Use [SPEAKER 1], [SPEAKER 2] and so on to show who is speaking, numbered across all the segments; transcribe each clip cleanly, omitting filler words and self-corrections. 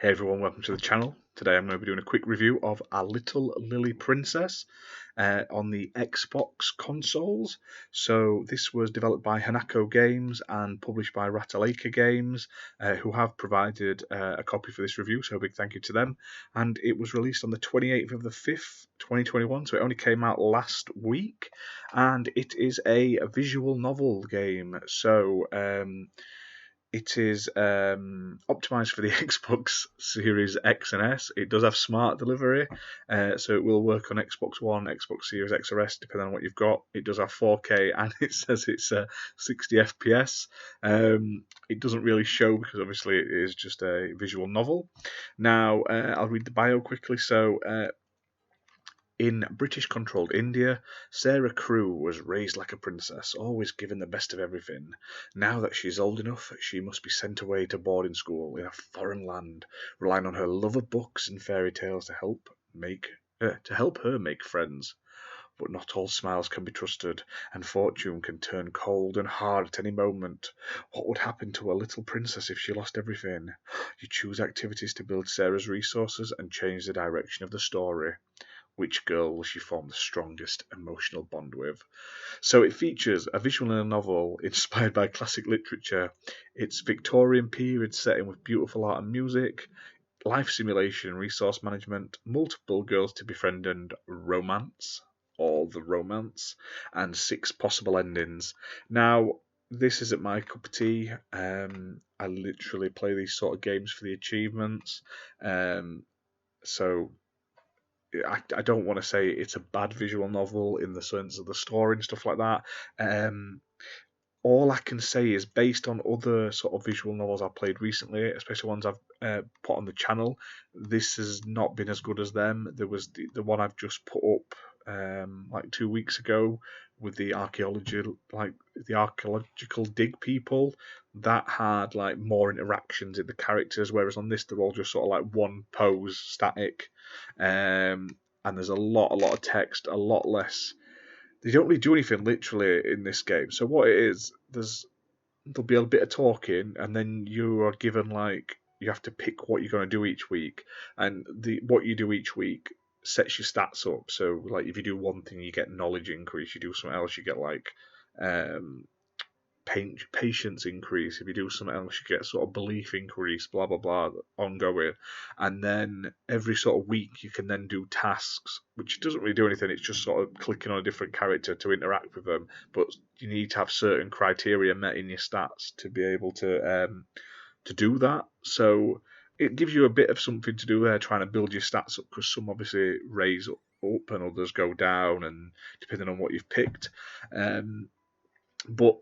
[SPEAKER 1] Hey everyone, welcome to the channel. Today I'm going to be doing a quick review of A Little Lily Princess on the Xbox consoles. So this was developed by Hanako Games and published by Ratalaika Games, who have provided a copy for this review, so a big thank you to them. And it was released on the 28th of the 5th, 2021, so it only came out last week. And it is a visual novel game, so it is optimized for the Xbox Series X and S. It does have smart delivery, so it will work on Xbox One, Xbox Series X or S, depending on what you've got. It does have 4K, and it says it's 60 FPS. It doesn't really show because obviously it is just a visual novel. Now, I'll read the bio quickly. So, in British-controlled India, Sara Crewe was raised like a princess, always given the best of everything. Now that she's old enough, she must be sent away to boarding school in a foreign land, relying on her love of books and fairy tales to help her make friends. But not all smiles can be trusted, and fortune can turn cold and hard at any moment. What would happen to a little princess if she lost everything? You choose activities to build Sarah's resources and change the direction of the story. Which girl will she form the strongest emotional bond with? So it features a visual novel inspired by classic literature. It's Victorian period setting with beautiful art and music, life simulation, resource management, multiple girls to befriend and romance, all the romance, and 6 possible endings. Now, this isn't my cup of tea. I literally play these sort of games for the achievements. So I don't want to say it's a bad visual novel in the sense of the story and stuff like that. All I can say is based on other sort of visual novels I've played recently, especially ones I've put on the channel, this has not been as good as them. There was the one I've just put up like 2 weeks ago with the archaeological dig people that had like more interactions in the characters, whereas on this they're all just sort of like one pose static, and there's a lot of text, a lot less. They don't really do anything literally in this game. So what it is, there'll be a bit of talking, and then you are given like you have to pick what you're going to do each week, and what you do each week sets your stats up. So like if you do one thing, you get knowledge increase. You do something else, you get like patience increase. If you do something else, you get sort of belief increase, blah blah blah, ongoing. And then every sort of week you can then do tasks, which doesn't really do anything. It's just sort of clicking on a different character to interact with them. But you need to have certain criteria met in your stats to be able to do that. So it gives you a bit of something to do there, trying to build your stats up, because some obviously raise up and others go down, and depending on what you've picked. But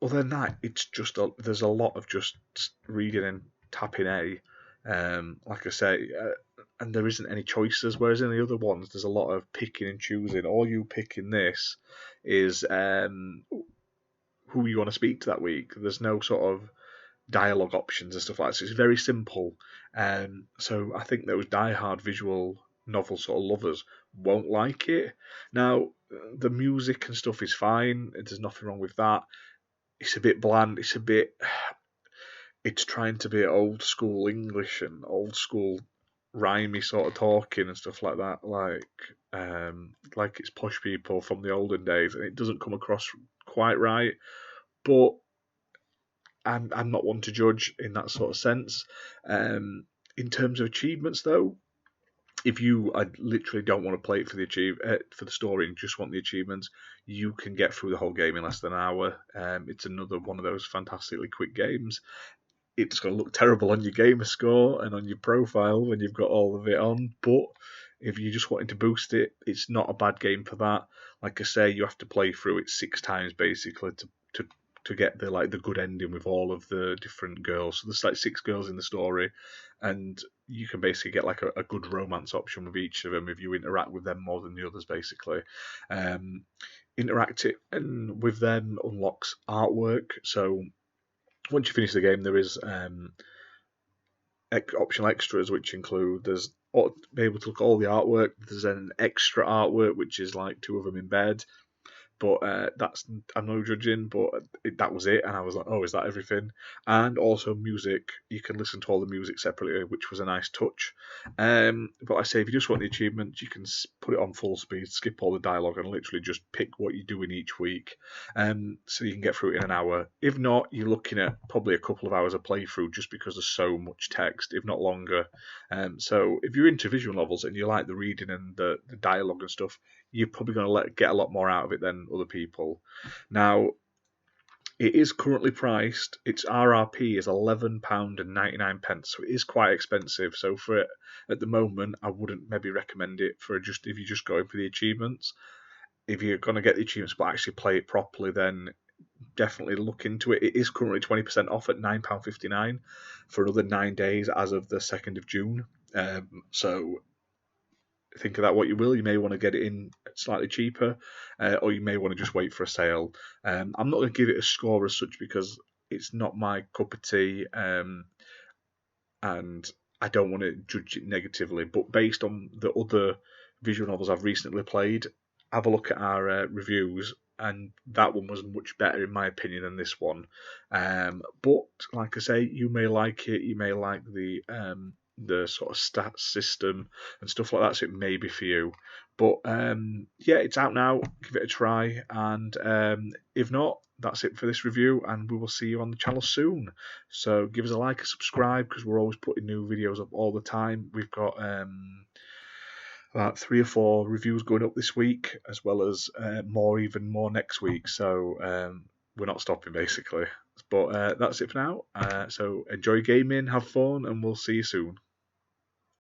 [SPEAKER 1] other than that, it's just there's a lot of just reading and tapping A, like I say, and there isn't any choices. Whereas in the other ones, there's a lot of picking and choosing. All you pick in this is who you want to speak to that week. There's no sort of dialogue options and stuff like that. So it's very simple. So I think those die-hard visual novel sort of lovers won't like it. Now, the music and stuff is fine. There's nothing wrong with that. It's a bit bland. It's trying to be old school English and old school rhymey sort of talking and stuff like that, like it's posh people from the olden days, and it doesn't come across quite right. But I'm not one to judge in that sort of sense. In terms of achievements, though, if you literally don't want to play it for the story and just want the achievements, you can get through the whole game in less than an hour. It's another one of those fantastically quick games. It's going to look terrible on your gamer score and on your profile when you've got all of it on, but if you're just wanting to boost it, it's not a bad game for that. Like I say, you have to play through it 6 times basically to get the good ending with all of the different girls. So there's like 6 girls in the story, and you can basically get like a good romance option with each of them if you interact with them more than the others, basically. Interacting and with them unlocks artwork. So once you finish the game, there is optional extras, which include be able to look at all the artwork. There's an extra artwork, which is like 2 of them in bed. But I'm no judging, but that was it, and I was like, oh, is that everything? And also music, you can listen to all the music separately, which was a nice touch. But I say, if you just want the achievements, you can put it on full speed, skip all the dialogue, and literally just pick what you're doing each week. So you can get through it in an hour. If not, you're looking at probably a couple of hours of playthrough, just because there's so much text, if not longer. So if you're into visual novels and you like the reading and the dialogue and stuff, you're probably going to get a lot more out of it than other people. Now, it is currently priced. Its RRP is £11.99, so it is quite expensive. So for it at the moment, I wouldn't maybe recommend it for just if you're just going for the achievements. If you're going to get the achievements but actually play it properly, then definitely look into it. It is currently 20% off at £9.59 for another 9 days as of the 2nd of June. So think of that what you will. You may want to get it in slightly cheaper, or you may want to just wait for a sale. I'm not going to give it a score as such because it's not my cup of tea, and I don't want to judge it negatively. But based on the other visual novels I've recently played, have a look at our reviews, and that one was much better in my opinion than this one. But like I say, you may like it. You may like the sort of stats system and stuff like that, so it may be for you. But yeah, it's out now. Give it a try, and if not, that's it for this review, and we will see you on the channel soon. So give us a like and subscribe, because we're always putting new videos up all the time. We've got about 3 or 4 reviews going up this week, as well as even more next week. So we're not stopping basically. But that's it for now. So enjoy gaming, have fun, and we'll see you soon.